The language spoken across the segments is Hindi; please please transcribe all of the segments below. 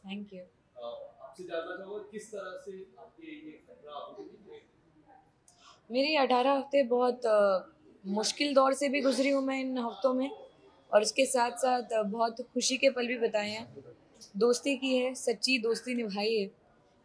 Thank you. आपसे जानना चाहूँगा किस तरह से आपके ये 15 हफ्ते बीते? मेरी 18 हफ्ते बहुत मुश्किल दौर से भी गुजरी हूँ मैं इन हफ्तों में, और उसके साथ साथ बहुत खुशी के पल भी बताए हैं। दोस्ती की है, सच्ची दोस्ती निभाई है।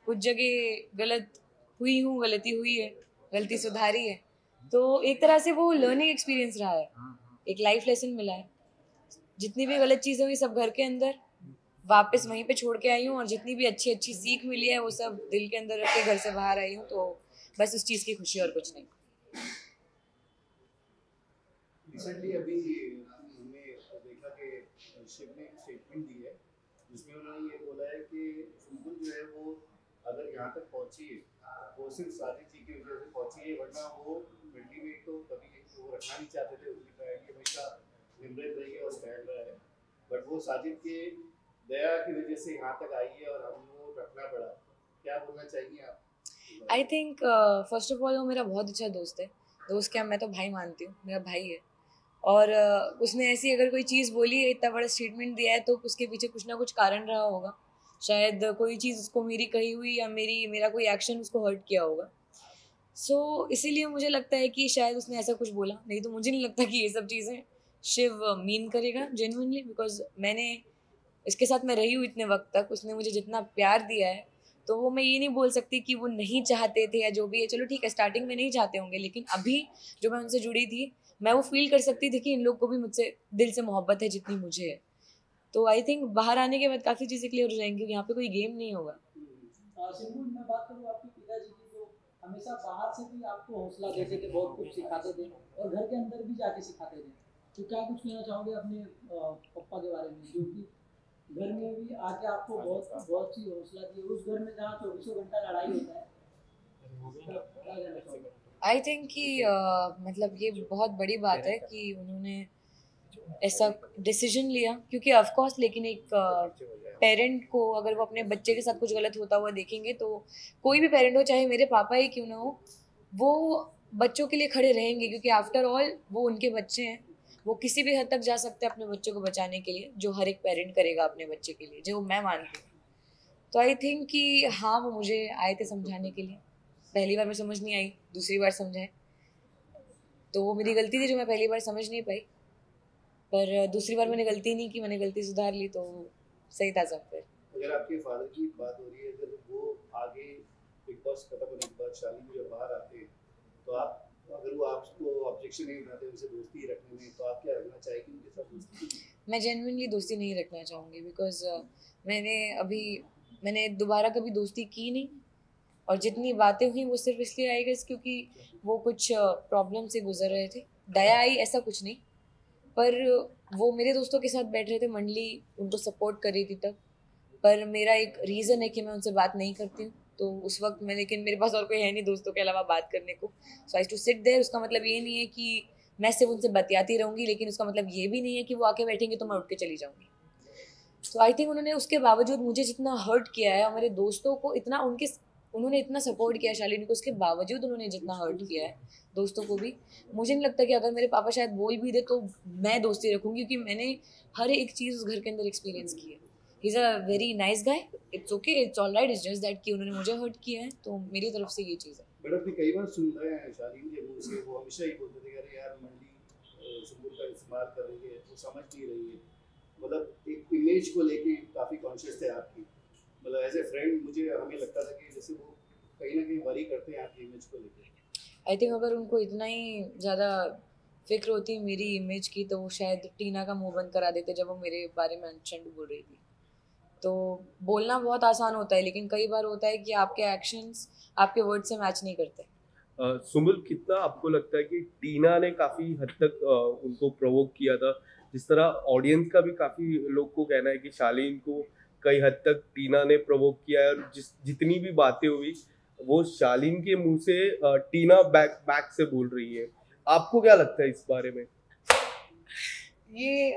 कुछ जगह गलत हुई हूँ, गलती हुई है, गलती सुधारी है। तो एक तरह से वो लर्निंग एक्सपीरियंस रहा है, एक लाइफ लेसन मिला है। जितनी भी गलत चीज़ें हुई सब घर के अंदर वापस वहीं पे छोड़ के आई हूँ, और जितनी भी अच्छी अच्छी सीख मिली है वो सब दिल के अंदर रख के घर से बाहर आई हूँ। तो बस उस चीज़ की खुशी और कुछ नहीं। रिसेंटली अभी हमने देखा कि शिव ने एक स्टेटमेंट दी है जिसमें उन्होंने ये बोला है कि सुम्बुल जो है वो अगर यहाँ तक पहुँची है वो सिर्फ साजिद जी की वजह से पहुँची है, वरना वो मिडली में तो कभी वो रखना नहीं चाहते थे। उनकी प्रायोरिटी हमेशा निम्रत रही है और स्टैंड रहा है, बट वो साजिद के दया की वजह से यहाँ तक आई है और हमको रखना पड़ा। क्या बोलना चाहिए आप? I think first of all वो मेरा बहुत अच्छा दोस्त है। दोस्त क्या, मैं तो भाई मानती हूँ, मेरा भाई है। और उसने ऐसी अगर कोई चीज़ बोली है, इतना बड़ा स्टेटमेंट दिया है, तो उसके पीछे कुछ ना कुछ कारण रहा होगा। शायद कोई चीज़ उसको मेरी कही हुई, या मेरा कोई एक्शन उसको हर्ट किया होगा। इसीलिए मुझे लगता है कि शायद उसने ऐसा कुछ बोला, नहीं तो मुझे नहीं लगता कि ये सब चीज़ें शिव मीन करेगा जेन्युइनली। बिकॉज मैंने इसके साथ मैं रही हूँ इतने वक्त तक, उसने मुझे जितना प्यार दिया है, तो वो मैं ये नहीं बोल सकती कि वो नहीं चाहते थे या जो भी है। चलो ठीक है, स्टार्टिंग में नहीं चाहते होंगे, लेकिन अभी जो मैं उनसे जुड़ी थी, मैं वो फील कर सकती थी कि इन लोग को भी मुझसे दिल से मोहब्बत है जितनी मुझे है। तो आई थिंक बाहर आने के बाद काफ़ी चीज़ें क्लियर हो जाएंगी, क्योंकि यहाँ पे कोई गेम नहीं होगा। सिंधु, मैं बात करूँ आपके पिताजी की, तो हमेशा बाहर से भी आपको हौसला देते थे, बहुत कुछ सिखाते थे और घर के अंदर भी जाके सिखाते थे। तो क्या कुछ कहना चाहोगे अपने पप्पा के बारे में, जो कि घर में भी आके आपको बहुत बहुत सी हौसला दी, उस घर में जहाँ 24 घंटा लड़ाई होता है, तो क्या कहना चाहोगे? आई थिंक कि मतलब ये बहुत बड़ी बात है कि उन्होंने ऐसा डिसीजन लिया, क्योंकि ऑफ कोर्स, लेकिन एक पेरेंट को अगर वो अपने बच्चे के साथ कुछ गलत होता हुआ देखेंगे, तो कोई भी पेरेंट हो, चाहे मेरे पापा ही क्यों ना हो, वो बच्चों के लिए खड़े रहेंगे, क्योंकि आफ्टर ऑल वो उनके बच्चे हैं। वो किसी भी हद तक जा सकते हैं अपने बच्चों को बचाने के लिए, जो हर एक पेरेंट करेगा अपने बच्चे के लिए, जो मैं मानती हूँ। तो आई थिंक कि हाँ, वो मुझे आए थे समझाने के लिए। पहली बार में समझ नहीं आई, दूसरी बार समझाए, तो वो मेरी गलती थी जो मैं पहली बार समझ नहीं पाई। पर दूसरी बार मैंने गलती नहीं की, मैंने गलती सुधार ली, तो सही था सब फिर। अगर आपके फादर की बात हो रही है, अगर वो आगे बिग बॉस खत्म होने के बाद शादी में जब बाहर आते हैं, तो आप, अगर वो आपको ऑब्जेक्शन नहीं उठाते उनसे दोस्ती रखने में, तो आप क्या रखना चाहेंगे उनके साथ दोस्ती? मैं जेन्युइनली दोस्ती नहीं रखना चाहूँगी, बिकॉज मैंने अभी मैंने दोबारा कभी दोस्ती की नहीं। और जितनी बातें हुई वो सिर्फ इसलिए आई गेस क्योंकि वो कुछ प्रॉब्लम से गुजर रहे थे। दया आई ऐसा कुछ नहीं, पर वो मेरे दोस्तों के साथ बैठ रहे थे, मंडली उनको सपोर्ट कर रही थी तब। पर मेरा एक रीज़न है कि मैं उनसे बात नहीं करती हूँ, तो उस वक्त मैं, लेकिन मेरे पास और कोई है नहीं दोस्तों के अलावा बात करने को। सो आई टू सिट देयर। उसका मतलब ये नहीं है कि मैं सिर्फ उनसे बतियाती रहूँगी, लेकिन उसका मतलब ये भी नहीं है कि वो आके बैठेंगे तो मैं उठ के चली जाऊँगी। तो आई थिंक उन्होंने उसके बावजूद मुझे जितना हर्ट किया है, और मेरे दोस्तों को इतना उन्होंने इतना सपोर्ट किया शालिनी को, उसके बावजूद उन्होंने जितना हर्ट किया है दोस्तों को भी, मुझे नहीं लगता कि अगर मेरे पापा शायद बोल भी दे तो मैं दोस्ती रखूंगी, क्योंकि मैंने हर एक चीज़ उस घर के अंदर एक्सपीरियंस की है। He is a very nice guy. It's okay, it's all right, it's just that कि उन्होंने मुझे हर्ट किया है, तो मेरी तरफ से ये चीज़ है। बट अपने कई बार सुन रहे हैं शालीन के मुंह से, वो हमेशा ही बोलते थे, अरे यार मंडी सुबुल का इस्तेमाल कर रही है, वो समझ नहीं रही है। मतलब एक इमेज को लेके काफ़ी कॉन्शियस थे आपकी, मतलब एज ए फ्रेंड मुझे हमें लगता था कि जैसे वो कहीं ना कहीं वरी करते हैं आपकी इमेज को लेकर। आई थिंक अगर उनको इतना ही ज़्यादा फिक्र होती मेरी इमेज की, तो वो शायद टीना का मुंह बंद करा देते जब वो मेरे बारे में अनचंड बोल रही थी। तो बोलना बहुत आसान होता है, लेकिन कई बार होता है कि आपके एक्शंस आपके वर्ड से मैच नहीं करते। सुम्बुल, कितना आपको लगता है कि टीना ने काफी हद तक उनको प्रोवोक किया था? जिस तरह ऑडियंस का भी काफी लोग को कहना है कि शालीन को कई हद तक टीना ने प्रोवोक किया है, और जितनी भी बातें हुई वो शालीन के मुंह से टीना बैक बैक से बोल रही है। आपको क्या लगता है इस बारे में? ये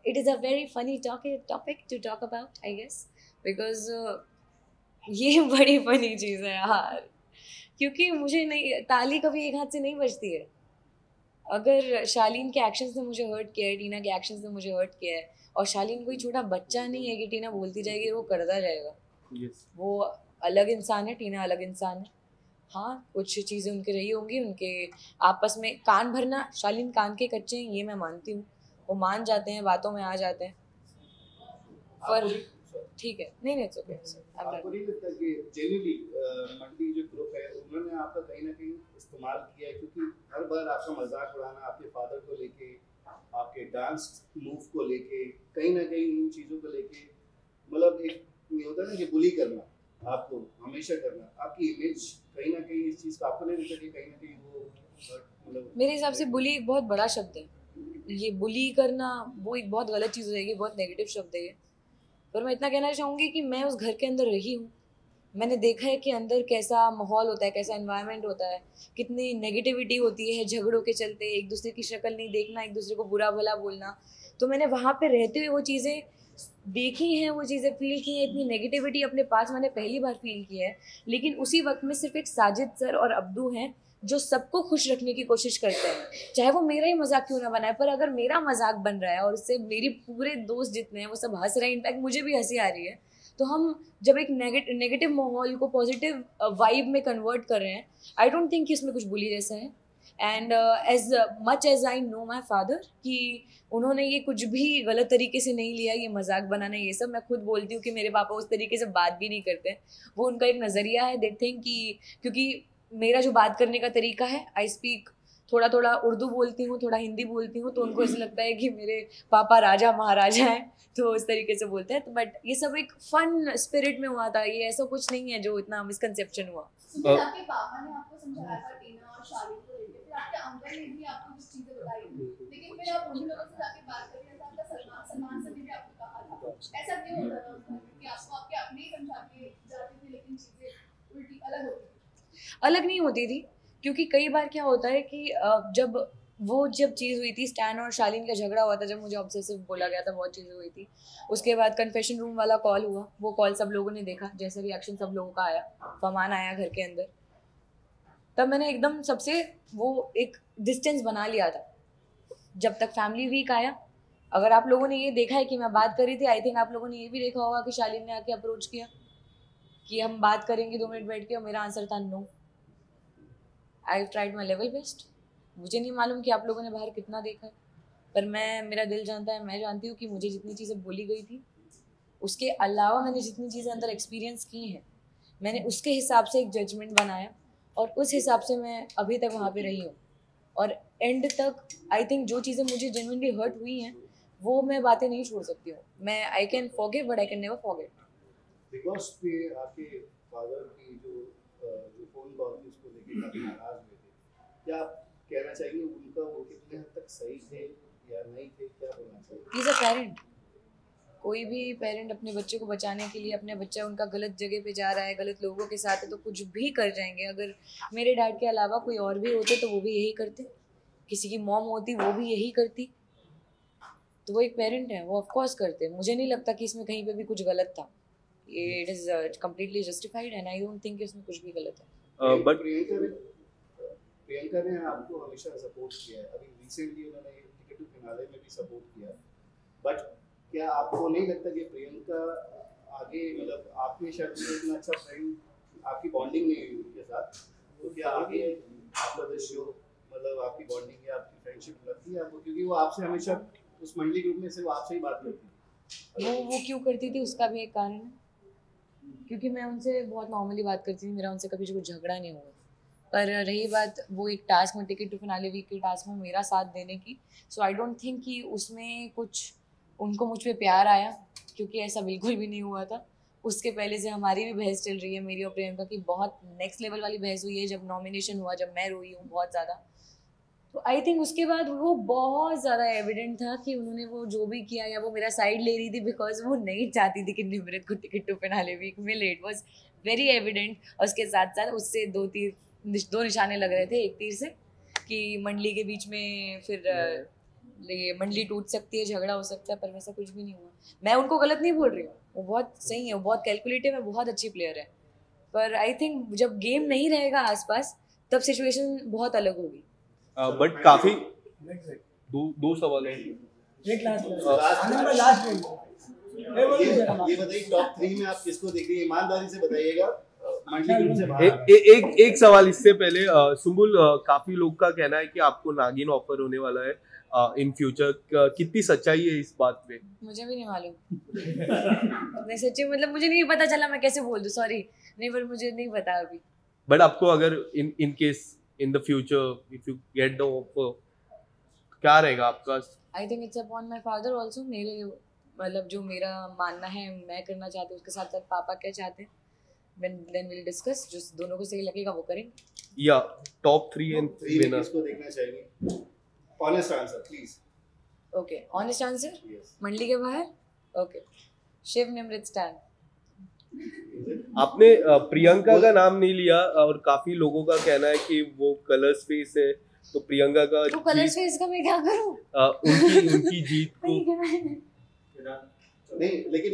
it is a very funny topic to talk about, I guess, because ये बड़ी फनी चीज़ है यार। क्योंकि मुझे नहीं, ताली कभी एक हाथ से नहीं बजती है। अगर शालीन के एक्शंस ने मुझे हर्ट किया है, टीना के एक्शंस ने मुझे हर्ट किया है, और शालीन कोई छोटा बच्चा नहीं है कि टीना बोलती जाएगी वो करता जाएगा। Yes. वो अलग इंसान है, टीना अलग इंसान है। हाँ, कुछ चीज़ें उनके रही होंगी, उनके आपस में कान भरना, शालीन कान के कच्चे हैं ये मैं मानती हूँ, वो मान जाते हैं, बातों में आ जाते हैं, पर ठीक है। नहीं नहीं, ओके। आपको नहीं लगता कि जेन्युइनली मंडी जो ग्रुप है उन्होंने आपका कहीं ना कहीं इस्तेमाल किया है, क्योंकि हर बार आपका मजाक उड़ाना आपके फादर को लेके, आपके डांस मूव को लेके, कहीं ना कहीं इन चीज़ों को लेके, मतलब एक ये होता है ना कि बुली करना आपको हमेशा करना, आपकी इमेज कहीं ना कहीं इस चीज़ का आपको नहीं लगता कि कहीं ना कहीं वो मतलब मेरे हिसाब से बुली एक बहुत बड़ा शब्द है। ये बुली करना वो एक बहुत गलत चीज़ हो जाएगी, बहुत नेगेटिव शब्द है ये। पर मैं इतना कहना चाहूँगी कि मैं उस घर के अंदर रही हूँ, मैंने देखा है कि अंदर कैसा माहौल होता है, कैसा एनवायरनमेंट होता है, कितनी नेगेटिविटी होती है झगड़ों के चलते, एक दूसरे की शक्ल नहीं देखना, एक दूसरे को बुरा भला बोलना। तो मैंने वहाँ पे रहते हुए वो चीज़ें देखी हैं, वो चीज़ें फील की हैं, इतनी नेगेटिविटी अपने पास मैंने पहली बार फील की है। लेकिन उसी वक्त में सिर्फ एक साजिद सर और अब्दू हैं जो सबको खुश रखने की कोशिश करते हैं, चाहे वो मेरा ही मजाक क्यों ना बनाए, पर अगर मेरा मजाक बन रहा है और उससे मेरी पूरे दोस्त जितने हैं वो सब हंस रहे हैं, इनफैक्ट मुझे भी हंसी आ रही है, तो हम जब एक नेगेटिव माहौल को पॉजिटिव वाइब में कन्वर्ट कर रहे हैं, आई डोंट थिंक कि इसमें कुछ बुली जैसा है। And as much as I know my father कि उन्होंने ये कुछ भी गलत तरीके से नहीं लिया, ये मजाक बनाना ये सब। मैं खुद बोलती हूँ कि मेरे पापा उस तरीके से बात भी नहीं करते हैं, वो उनका एक नज़रिया है, दे थिंक कि क्योंकि मेरा जो बात करने का तरीका है, आई स्पीक थोड़ा थोड़ा उर्दू बोलती हूँ, थोड़ा हिंदी बोलती हूँ, तो उनको ऐसा लगता है कि मेरे पापा राजा महाराजा हैं, तो उस तरीके से बोलते हैं। तो बट ये सब एक फन स्पिरिट में हुआ था, ये ऐसा कुछ नहीं है जो इतना मिसकंसेप्शन हुआ। सुबह आपके पापा ने आपको समझाया था टीना और शालीन को लेकर, फिर आपके अंकल ने भी आपको कुछ चीजें बताई, लेकिन फिर आप उन्हीं लोगों से जाके बात करिए, ऐसा आपका सलमान सर ने भी आपको कहा था, ऐसा क्यों होता था उस घर में कि आपको आपके अपने ही समझा के जाते थे लेकिन चीजें उल्टी अलग होती थी? अलग नहीं होती थी, क्योंकि कई बार क्या होता है कि जब चीज़ हुई थी, स्टैन और शालीन का झगड़ा हुआ था, जब मुझे ऑब्सेसिव बोला गया था, बहुत चीज़ें हुई थी, उसके बाद कन्फेशन रूम वाला कॉल हुआ, वो कॉल सब लोगों ने देखा, जैसा रिएक्शन सब लोगों का आया, फरमान आया घर के अंदर, तब मैंने एकदम सबसे वो एक डिस्टेंस बना लिया था। जब तक फैमिली वीक आया, अगर आप लोगों ने ये देखा है कि मैं बात कर रही थी, आई थिंक आप लोगों ने ये भी देखा होगा कि शालीन ने आके अप्रोच किया कि हम बात करेंगे 2 मिनट बैठ के, और मेरा आंसर था no. I tried my level best. मुझे नहीं मालूम कि आप लोगों ने बाहर कितना देखा है, पर मेरा दिल जानता है, मैं जानती हूँ कि मुझे जितनी चीज़ें बोली गई थी, उसके अलावा मैंने जितनी चीज़ें अंदर एक्सपीरियंस की हैं, मैंने उसके हिसाब से एक जजमेंट बनाया, और उस हिसाब से मैं अभी तक वहाँ पे रही हूँ। और एंड तक आई थिंक जो चीज़ें मुझे जेन्युइनली हर्ट हुई हैं, वो मैं बातें नहीं छोड़ सकती हूँ। मैं I can forgive but I can never forget. Big boss पे आपके फादर की जो फोन कॉल थी उसको लेके काफी नाराज हुए थे, क्या आप कहना चाहिए उनका वो कितने हद तक सही थे या नहीं थे, क्या बोलना चाहिए? He is a parent. कोई भी पेरेंट अपने बच्चे को बचाने के लिए, अपने बच्चा उनका गलत जगह पे जा रहा है, गलत लोगों के साथ है, तो कुछ भी कर जाएंगे। अगर मेरे डैड के अलावा कोई और भी होते तो वो भी यही करते, किसी की मॉम होती वो भी यही करती, तो वो एक पेरेंट है, वो ऑफकोर्स करते। मुझे नहीं लगता कि इसमें कहीं पे भी कुछ गलत था। It is completely justified and I don't think इसमें कुछ भी गलत है। बट प्रियंका ने आपको हमेशा सपोर्ट किया है, अभी रिसेंटली उन्होंने टिकट टू फिनाले में भी सपोर्ट किया, बट क्या आपको नहीं लगता कि प्रियंका आगे, मतलब आपके शायद इतना अच्छा फ्रेंड, आपकी बॉन्डिंग नहीं हुई उनके साथ, तो क्या आगे आपका द शो, मतलब आपकी बॉन्डिंग या आपकी फ्रेंडशिप लगती है आपको, क्योंकि वो आपसे हमेशा उस मंडली ग्रुप में से वो आपसे ही बात करती है? वो क्यों करती थी उसका भी एक कारण है, क्योंकि मैं उनसे बहुत नॉर्मली बात करती थी, मेरा उनसे कभी कुछ झगड़ा नहीं हुआ। पर रही बात वो एक टास्क में, टिकट टू फिनाले वीक के टास्क में मेरा साथ देने की, सो आई डोंट थिंक कि उसमें कुछ उनको मुझ पे प्यार आया, क्योंकि ऐसा बिल्कुल भी नहीं हुआ था। उसके पहले से हमारी भी बहस चल रही है, मेरी और प्रियंका की बहुत नेक्स्ट लेवल वाली बहस हुई है, जब नॉमिनेशन हुआ, जब मैं रोई हूँ बहुत ज़्यादा। तो आई थिंक उसके बाद वो बहुत ज़्यादा एविडेंट था कि उन्होंने वो जो भी किया, या वो मेरा साइड ले रही थी बिकॉज वो नहीं चाहती थी कि निमृत को टिकट टू फिनाले वीक मिले। It was very evident. और उसके साथ साथ उससे दो निशाने लग रहे थे, एक तीर से कि मंडली के बीच में फिर ये मंडली टूट सकती है, झगड़ा हो सकता है, पर वैसा कुछ भी नहीं हुआ। मैं उनको गलत नहीं बोल रही हूँ, वो बहुत सही है, वो बहुत कैलकुलेटिव है, बहुत अच्छी प्लेयर है, पर आई थिंक जब गेम नहीं रहेगा आसपास तब सिचुएशन बहुत अलग होगी। बट काफी दो सवाल है। एक लास्ट ये बताइए टॉप 3 में आप किसको देख रही हैं? ईमानदारी से बताइएगा, मंडली ग्रुप से बाहर। एक सवाल इससे पहले, सुम्बुल, काफी लोग का कहना है कि आपको नागिन ऑफर होने वाला है इन फ्यूचर, कितनी सच्चाई है इस बात में? मुझे भी नहीं मालूम। नहीं सच्ची, मतलब मुझे नहीं पता चला, मैं कैसे बोल दूं, सॉरी। नहीं, पर मुझे नहीं पता अभी। बट आपको अगर in case in the future if you get the offer, क्या रहेगा आपका? I think it's upon my father also. मेरे मतलब जो मेरा मानना है मैं करना चाहती हूँ, उसके साथ साथ पापा क्या चाहते हैं, देन विल डिस्कस। जो दोनों को सही लगेगा वो करेंगे। या टॉप 3 एंड विनर किसको देखना चाहिए? Honest answer please. Okay, honest answer. Yes. मंडली के बाहर। Okay, Shiv Nimrit stan. आपने प्रियंका का नाम नहीं लिया, और काफी लोगों का कहना है कि वो कलर्स फेस है, तो प्रियंका का तो कलर्स फेस का मैं क्या करूं? उनकी जीत को नहीं, लेकिन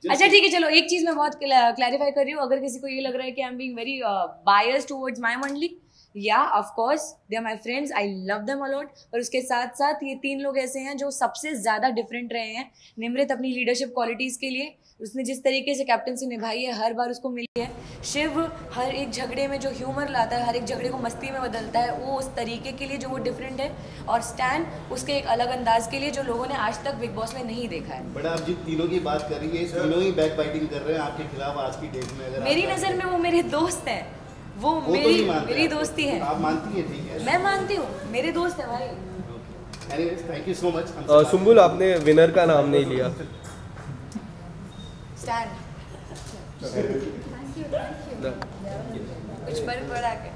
अच्छा ठीक है, चलो एक चीज मैं बहुत क्लैरिफाई कर रही हूँ। अगर किसी को ये लग रहा है कि I am being very biased towards my मंडली, या of course they are my friends, I love them a lot, पर उसके साथ साथ ये 3 लोग ऐसे हैं जो सबसे ज्यादा डिफरेंट रहे हैं। निमृत अपनी लीडरशिप क्वालिटीज के लिए, उसने जिस तरीके से कैप्टनसी निभाई है, हर बार उसको मिली है। शिव हर एक झगड़े में जो ह्यूमर लाता है, हर एक झगड़े को मस्ती में बदलता है, वो उस तरीके के लिए जो वो डिफरेंट है। और स्टैन उसके एक अलग अंदाज के लिए जो लोगों ने आज तक बिग बॉस में नहीं देखा है। बट आप जिन तीनों की बात कर रही है, तीनों ही बैक बाइटिंग कर रहे हैं आपके खिलाफ आज की डेट में। अगर मेरी नज़र में वो मेरे दोस्त हैं, वो तो नहीं मानते मेरी आप। दोस्ती है। आप मानती हैं? ठीक है, मैं मानती हूँ, मेरे दोस्त हैं भाई। Anyways thank you so much. Sumbul, आपने विनर का नाम नहीं लिया। स्टैन। Thank you. कुछ फर्क पड़ा क्या?